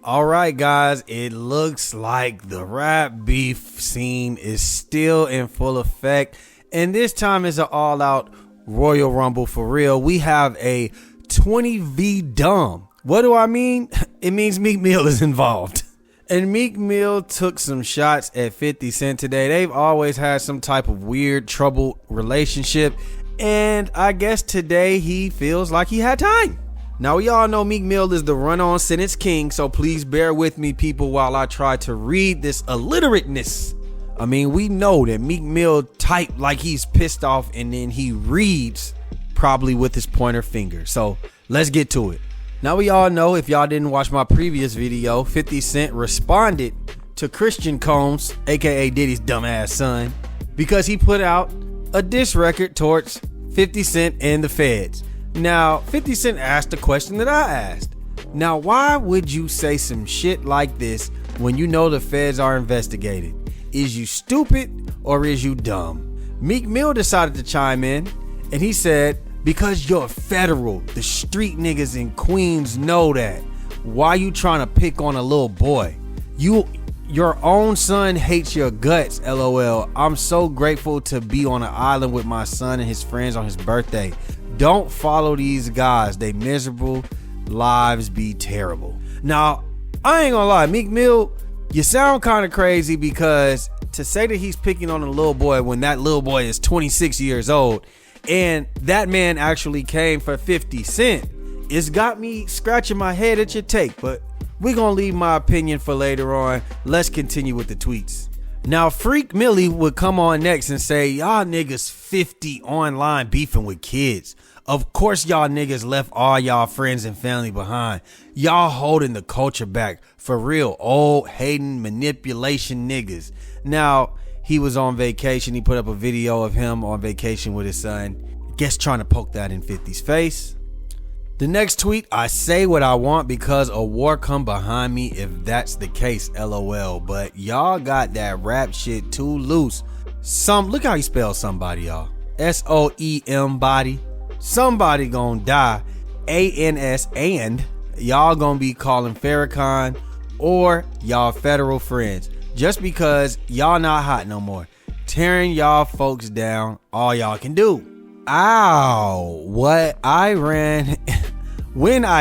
All right, guys, it looks like the rap beef scene is still in full effect, and this time is an all-out Royal Rumble for real. We have a 20v dumb. What do I mean? It means Meek Mill is involved. And Meek Mill took some shots at 50 Cent today. They've always had some type of weird, troubled relationship, and I guess today he feels like he had time. Now, we all know Meek Mill is the run-on sentence king, so please bear with me, people, while I try to read this illiterateness. I mean, we know that Meek Mill type like he's pissed off, and then he reads probably with his pointer finger. So let's get to it. Now, we all know, if y'all didn't watch my previous video, 50 Cent responded to Christian Combs, aka Diddy's dumbass son, because he put out a diss record towards 50 Cent and the feds. Now, 50 Cent asked the question that I asked. Now, why would you say some shit like this when you know the feds are investigating? Is you stupid or is you dumb? Meek Mill decided to chime in, and he said, because you're federal, the street niggas in Queens know that. Why you trying to pick on a little boy? Your own son hates your guts, LOL. I'm so grateful to be on an island with my son and his friends on his birthday. Don't follow these guys. They miserable. Lives be terrible. Now, I ain't gonna lie, Meek Mill, you sound kind of crazy, because to say that he's picking on a little boy when that little boy is 26 years old and that man actually came for 50 Cent, it's got me scratching my head at your take, but we're gonna leave my opinion for later on. Let's continue with the tweets. Now, Freak Millie would come on next and say, y'all niggas 50 online beefing with kids. Of course y'all niggas left all y'all friends and family behind. Y'all holding the culture back. For real, old hating manipulation niggas. Now, he was on vacation. He put up a video of him on vacation with his son. Guess trying to poke that in 50's face. The next tweet, I say what I want because a war come behind me if that's the case, LOL. But y'all got that rap shit too loose. Look how he spells somebody, y'all. SOEM body. Somebody gonna die. ANS, and y'all gonna be calling Farrakhan or y'all federal friends just because y'all not hot no more. Tearing y'all folks down, all y'all can do. Ow, when I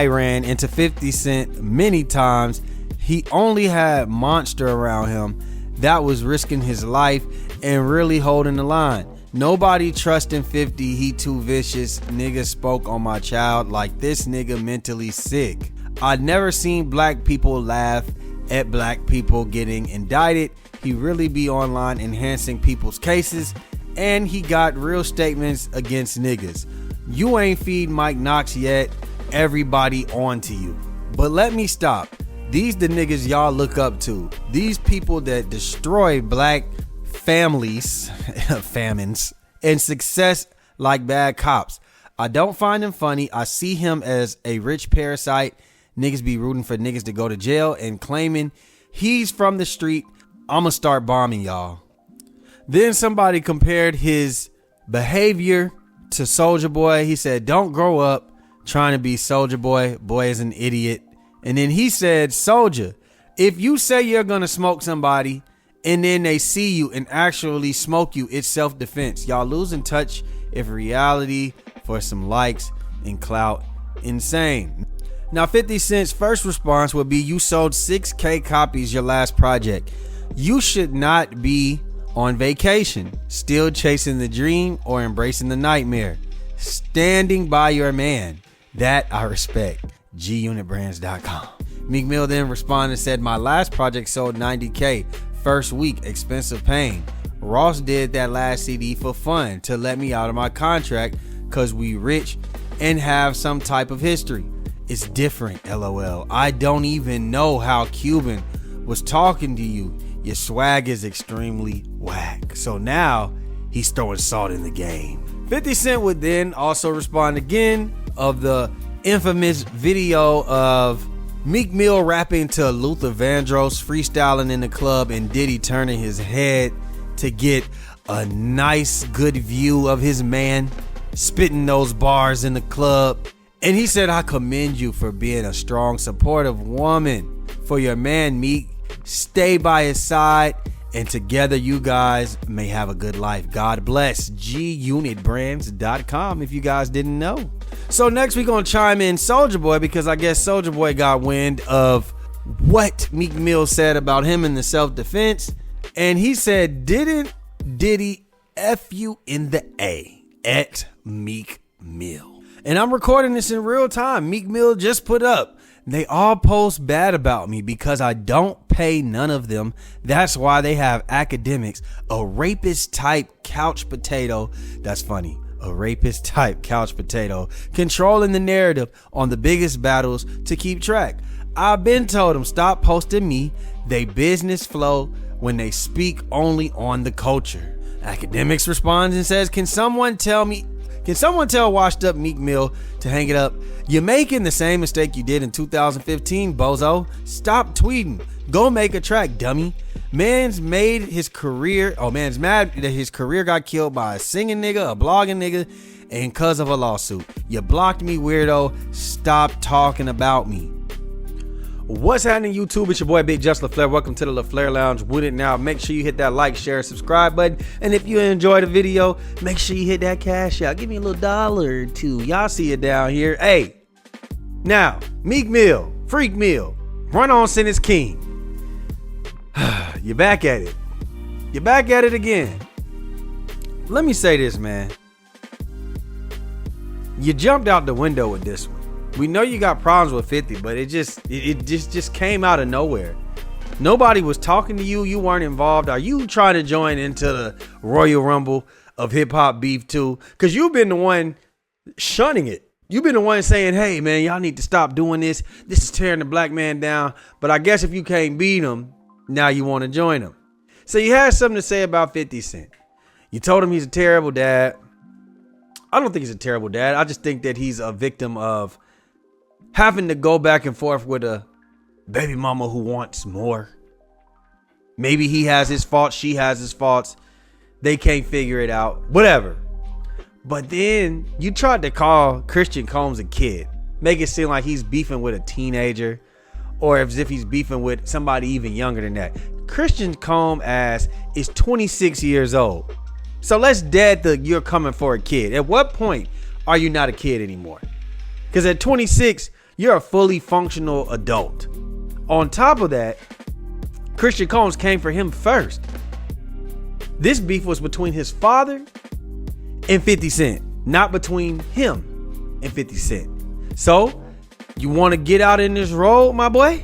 ran into 50 Cent many times, he only had Monster around him that was risking his life and really holding the line. Nobody trusting 50, he too vicious. Nigga spoke on my child like this nigga mentally sick. I'd never seen black people laugh at black people getting indicted. He really be online enhancing people's cases, and he got real statements against niggas. You ain't feed Mike Knox yet. Everybody on to you. But let me stop. These the niggas y'all look up to. These people that destroy black families, famines, and success like bad cops. I don't find him funny. I see him as a rich parasite. Niggas be rooting for niggas to go to jail and claiming he's from the street. I'ma start bombing y'all. Then somebody compared his behavior to Soulja Boy. He said, don't grow up trying to be Soulja Boy. Boy is an idiot. And then he said, Soulja, if you say you're gonna smoke somebody and then they see you and actually smoke you, it's self-defense. Y'all losing touch if reality for some likes and clout. Insane. Now, 50 Cent's first response would be, you sold 6K copies your last project. You should not be on vacation, still chasing the dream or embracing the nightmare. Standing by your man. That I respect. GUnitBrands.com. Meek Mill then responded and said, my last project sold 90K. First week, expensive pain. Ross did that last CD for fun to let me out of my contract because we rich and have some type of history. It's different, LOL. I don't even know how Cuban was talking to you. Your swag is extremely whack. So now he's throwing salt in the game. 50 Cent would then also respond again of the infamous video of Meek Mill rapping to Luther Vandross, freestyling in the club, and Diddy turning his head to get a nice good view of his man spitting those bars in the club. And he said, I commend you for being a strong, supportive woman for your man Meek. Stay by his side, and together you guys may have a good life. God bless. GUnitBrands.com if you guys didn't know. So next we're going to chime in Soulja Boy, because I guess Soulja Boy got wind of what Meek Mill said about him in the self-defense. And he said, didn't Diddy F you in the A at Meek Mill? And I'm recording this in real time. Meek Mill just put up, they all post bad about me because I don't pay none of them. That's why they have Akademiks, a rapist type couch potato. That's funny. A rapist type couch potato controlling the narrative on the biggest battles to keep track. I've been told them stop posting me. They business flow when they speak only on the culture. Akademiks responds and says, Can someone tell washed up Meek Mill to hang it up? You're making the same mistake you did in 2015, bozo. Stop tweeting. Go make a track, dummy. Man's mad that his career got killed by a singing nigga, a blogging nigga, and cause of a lawsuit. You blocked me, weirdo. Stop talking about me. What's happening, YouTube? It's your boy BigJusLaFlare. Welcome to the LaFlare Lounge. With it now, make sure you hit that like, share, subscribe button. And if you enjoyed the video, make sure you hit that cash out. Give me a little $1 or $2. Y'all see it down here. Hey, now, Meek Mill, Freak Mill, Run On Sentence King. You're back at it. You're back at it again. Let me say this, man. You jumped out the window with this one. We know you got problems with 50, but it just came out of nowhere. Nobody was talking to you. You weren't involved. Are you trying to join into the Royal Rumble of hip hop beef too? Because you've been the one shunning it. You've been the one saying, hey, man, y'all need to stop doing this. This is tearing the black man down. But I guess if you can't beat him, now you want to join him. So you had something to say about 50 Cent. You told him he's a terrible dad. I don't think he's a terrible dad. I just think that he's a victim of having to go back and forth with a baby mama who wants more. Maybe he has his faults. She has his faults. They can't figure it out. Whatever. But then you tried to call Christian Combs a kid. Make it seem like he's beefing with a teenager, or as if he's beefing with somebody even younger than that. Christian Combs ass is 26 years old. So let's dead the you're coming for a kid. At what point are you not a kid anymore? Because at 26, you're a fully functional adult. On top of that, Christian Combs came for him first. This beef was between his father and 50 Cent, not between him and 50 Cent. So, you want to get out in this road, my boy?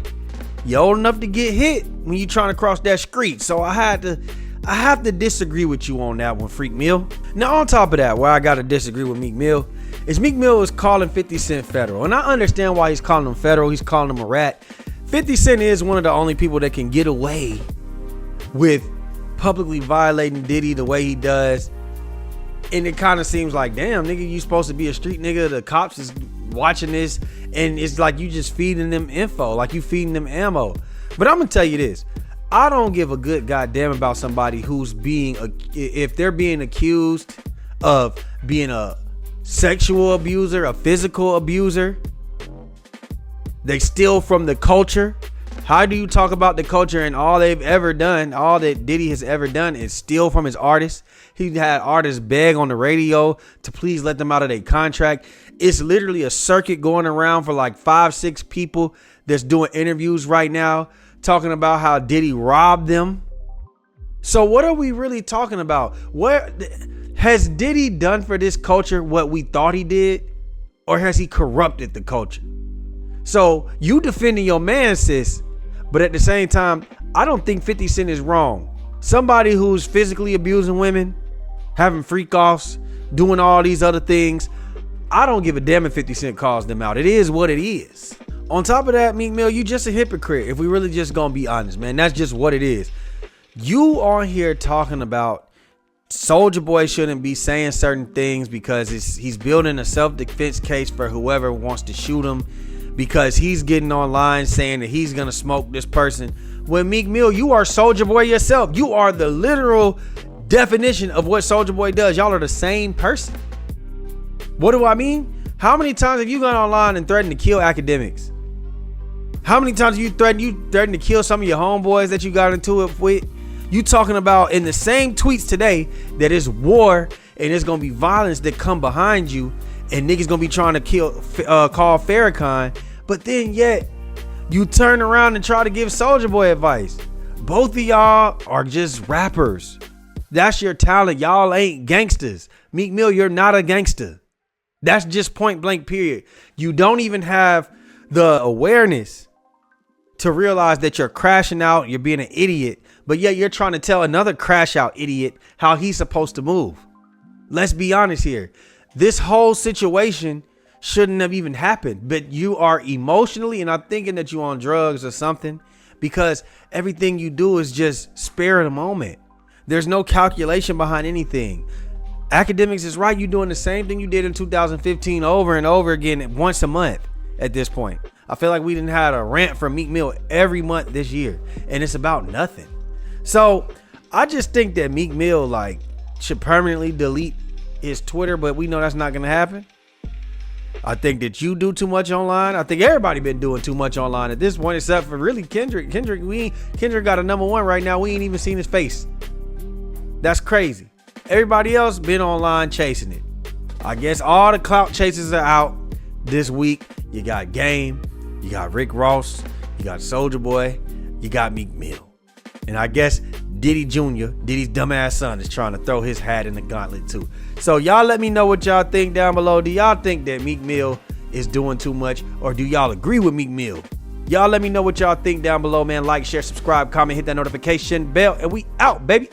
You're old enough to get hit when you're trying to cross that street. So I have to disagree with you on that one, Freak Mill. Now, on top of that, where I got to disagree with Meek Mill, is Meek Mill is calling 50 Cent federal. And I understand why he's calling him federal. He's calling him a rat. 50 Cent is one of the only people that can get away with publicly violating Diddy the way he does. And it kind of seems like, damn, nigga, you supposed to be a street nigga. The cops is watching this. And it's like you just feeding them info. Like you feeding them ammo. But I'm going to tell you this. I don't give a good goddamn about somebody who's if they're being accused of being a sexual abuser, a physical abuser. They steal from the culture. How do you talk about the culture and all they've ever done, all that Diddy has ever done is steal from his artists? He had artists beg on the radio to please let them out of their contract. It's literally a circuit going around for like 5-6 people that's doing interviews right now talking about how Diddy robbed them. So what are we really talking about? What has Diddy done for this culture what we thought he did? Or has he corrupted the culture? So you defending your man, sis, but at the same time, I don't think 50 Cent is wrong. Somebody who's physically abusing women, having freak offs, doing all these other things, I don't give a damn if 50 Cent calls them out. It is what it is. On top of that, Meek Mill, you just a hypocrite. If we really just gonna be honest, man, that's just what it is. You on here talking about Soulja Boy shouldn't be saying certain things because he's building a self-defense case for whoever wants to shoot him, because he's getting online saying that he's gonna smoke this person. When Meek Mill, you are Soulja Boy yourself. You are the literal definition of what Soulja Boy does. Y'all are the same person. What do I mean? How many times have you gone online and threatened to kill Akademiks? How many times you threatened to kill some of your homeboys that you got into it with? You talking about in the same tweets today that it's war and it's gonna be violence that come behind you, and niggas gonna be trying to call Farrakhan, but then yet you turn around and try to give Soulja Boy advice. Both of y'all are just rappers. That's your talent. Y'all ain't gangsters. Meek Mill, you're not a gangster. That's just point blank period. You don't even have the awareness to realize that you're crashing out, you're being an idiot, but yet you're trying to tell another crash out idiot how he's supposed to move. Let's be honest here. This whole situation shouldn't have even happened, but you are emotionally, and I'm thinking that you're on drugs or something, because everything you do is just spare the moment. There's no calculation behind anything. Akademiks is right. You're doing the same thing you did in 2015 over and over again once a month at this point. I feel like we didn't have a rant from Meek Mill every month this year, and it's about nothing. So I just think that Meek Mill should permanently delete his Twitter, but we know that's not going to happen. I think that you do too much online. I think everybody been doing too much online at this point, except for really Kendrick. Kendrick got a #1 right now. We ain't even seen his face. That's crazy. Everybody else been online chasing it. I guess all the clout chasers are out this week. You got Game, you got Rick Ross, you got Soulja Boy, you got Meek Mill. And I guess Diddy Jr., Diddy's dumbass son, is trying to throw his hat in the gauntlet too. So y'all let me know what y'all think down below. Do y'all think that Meek Mill is doing too much, or do y'all agree with Meek Mill? Y'all let me know what y'all think down below, man. Like, share, subscribe, comment, hit that notification bell, and we out, baby.